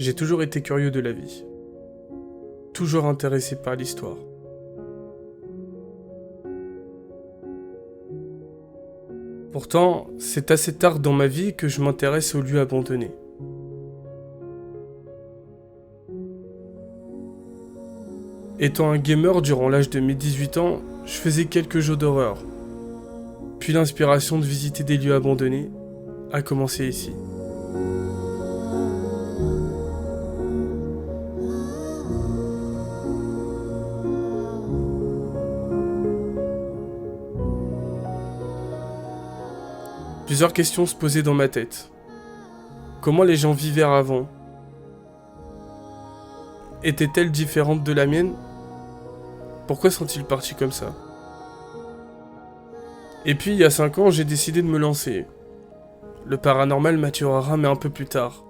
J'ai toujours été curieux de la vie. Toujours intéressé par l'histoire. Pourtant, c'est assez tard dans ma vie que je m'intéresse aux lieux abandonnés. Étant un gamer durant l'âge de mes 18 ans, je faisais quelques jeux d'horreur. Puis l'inspiration de visiter des lieux abandonnés a commencé ici. Plusieurs questions se posaient dans ma tête. Comment les gens vivaient avant? Étaient-elles différentes de la mienne? Pourquoi sont-ils partis comme ça? Et puis, il y a 5 ans, j'ai décidé de me lancer. Le paranormal maturera, mais un peu plus tard.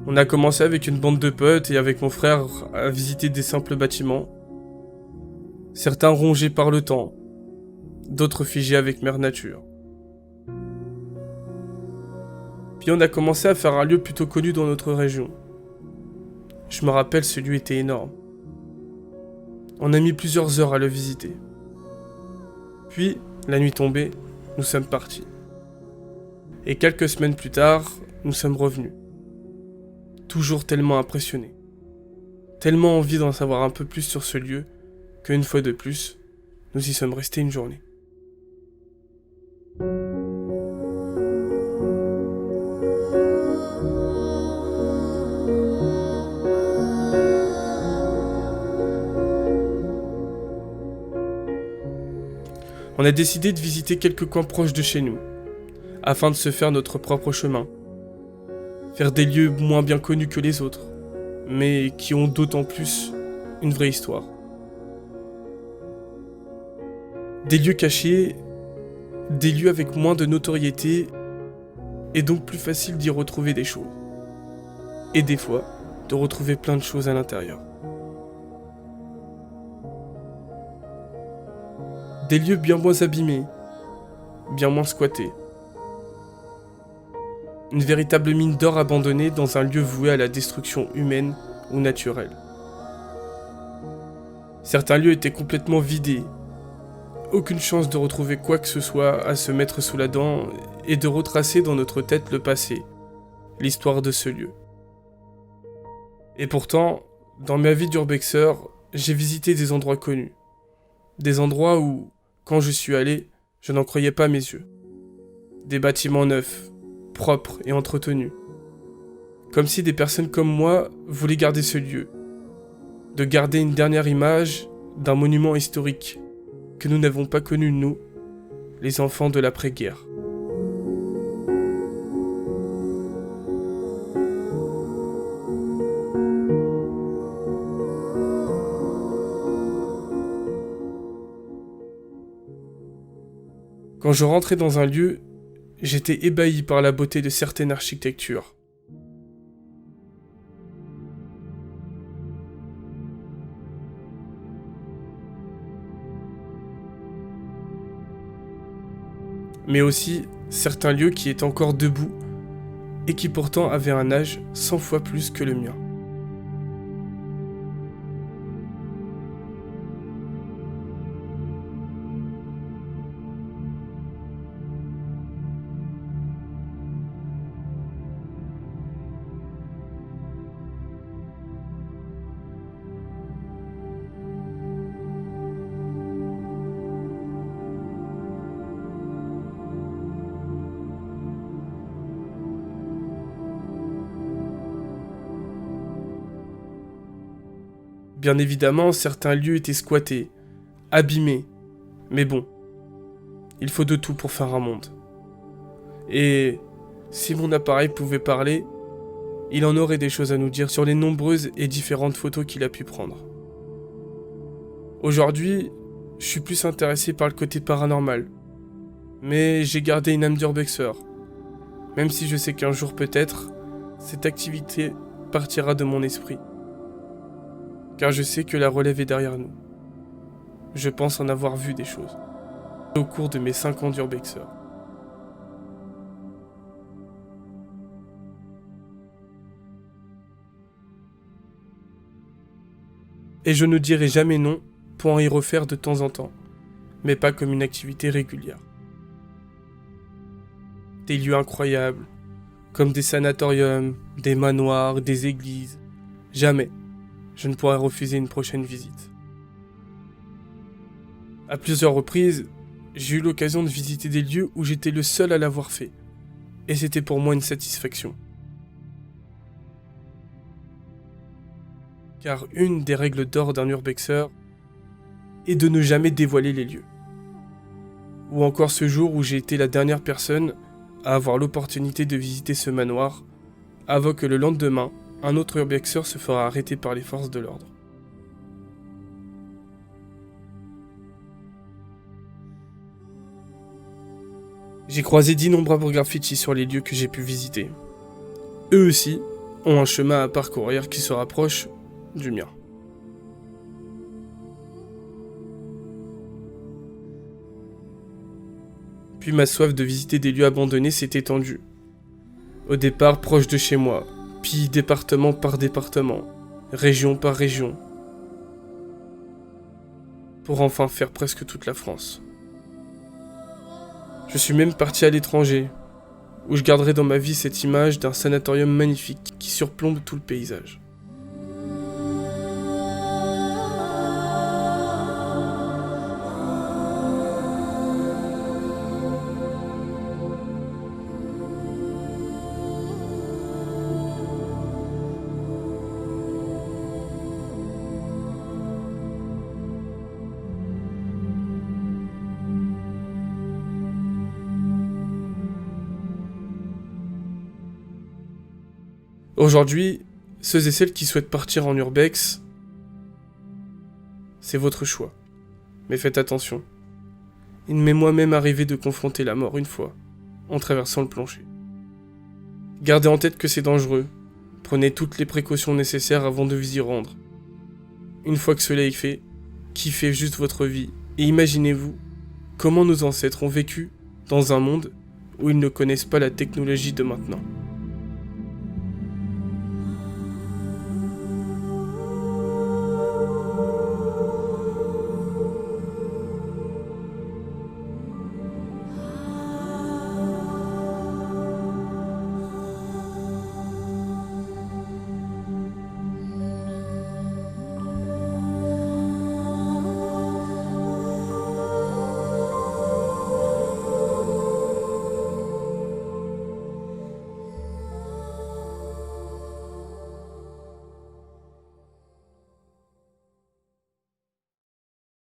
On a commencé avec une bande de potes et avec mon frère à visiter des simples bâtiments. Certains rongés par le temps, d'autres figés avec mère nature. Puis on a commencé à faire un lieu plutôt connu dans notre région. Je me rappelle, ce lieu était énorme. On a mis plusieurs heures à le visiter. Puis, la nuit tombée, nous sommes partis. Et quelques semaines plus tard, nous sommes revenus. Toujours tellement impressionné. Tellement envie d'en savoir un peu plus sur ce lieu, qu'une fois de plus, nous y sommes restés une journée. On a décidé de visiter quelques coins proches de chez nous, afin de se faire notre propre chemin. Faire des lieux moins bien connus que les autres, mais qui ont d'autant plus une vraie histoire. Des lieux cachés, des lieux avec moins de notoriété, et donc plus facile d'y retrouver des choses. Et des fois, de retrouver plein de choses à l'intérieur. Des lieux bien moins abîmés, bien moins squattés. Une véritable mine d'or abandonnée dans un lieu voué à la destruction humaine ou naturelle. Certains lieux étaient complètement vidés. Aucune chance de retrouver quoi que ce soit à se mettre sous la dent et de retracer dans notre tête le passé, l'histoire de ce lieu. Et pourtant, dans ma vie d'urbexeur, j'ai visité des endroits connus. Des endroits où, quand je suis allé, je n'en croyais pas mes yeux. Des bâtiments neufs, propres et entretenus. Comme si des personnes comme moi voulaient garder ce lieu. De garder une dernière image d'un monument historique que nous n'avons pas connu, nous, les enfants de l'après-guerre. Quand je rentrais dans un lieu, j'étais ébahi par la beauté de certaines architectures. Mais aussi certains lieux qui étaient encore debout et qui pourtant avaient un âge 100 fois plus que le mien. Bien évidemment, certains lieux étaient squattés, abîmés, mais bon, il faut de tout pour faire un monde. Et si mon appareil pouvait parler, il en aurait des choses à nous dire sur les nombreuses et différentes photos qu'il a pu prendre. Aujourd'hui, je suis plus intéressé par le côté paranormal, mais j'ai gardé une âme d'urbexeur, même si je sais qu'un jour peut-être, cette activité partira de mon esprit. Car je sais que la relève est derrière nous. Je pense en avoir vu des choses au cours de mes 5 ans d'urbexeur. Et je ne dirai jamais non pour en y refaire de temps en temps, mais pas comme une activité régulière. Des lieux incroyables, comme des sanatoriums, des manoirs, des églises, jamais je ne pourrais refuser une prochaine visite. À plusieurs reprises, j'ai eu l'occasion de visiter des lieux où j'étais le seul à l'avoir fait, et c'était pour moi une satisfaction. Car une des règles d'or d'un urbexeur est de ne jamais dévoiler les lieux. Ou encore ce jour où j'ai été la dernière personne à avoir l'opportunité de visiter ce manoir, avant que le lendemain, un autre urbexeur se fera arrêter par les forces de l'ordre. J'ai croisé d'innombrables graffitis sur les lieux que j'ai pu visiter. Eux aussi ont un chemin à parcourir qui se rapproche du mien. Puis ma soif de visiter des lieux abandonnés s'est étendue. Au départ proche de chez moi, puis département par département, région par région, pour enfin faire presque toute la France. Je suis même parti à l'étranger, où je garderai dans ma vie cette image d'un sanatorium magnifique qui surplombe tout le paysage. Aujourd'hui, ceux et celles qui souhaitent partir en urbex, c'est votre choix. Mais faites attention. Il m'est moi-même arrivé de confronter la mort une fois, en traversant le plancher. Gardez en tête que c'est dangereux. Prenez toutes les précautions nécessaires avant de vous y rendre. Une fois que cela est fait, kiffez juste votre vie et imaginez-vous comment nos ancêtres ont vécu dans un monde où ils ne connaissent pas la technologie de maintenant.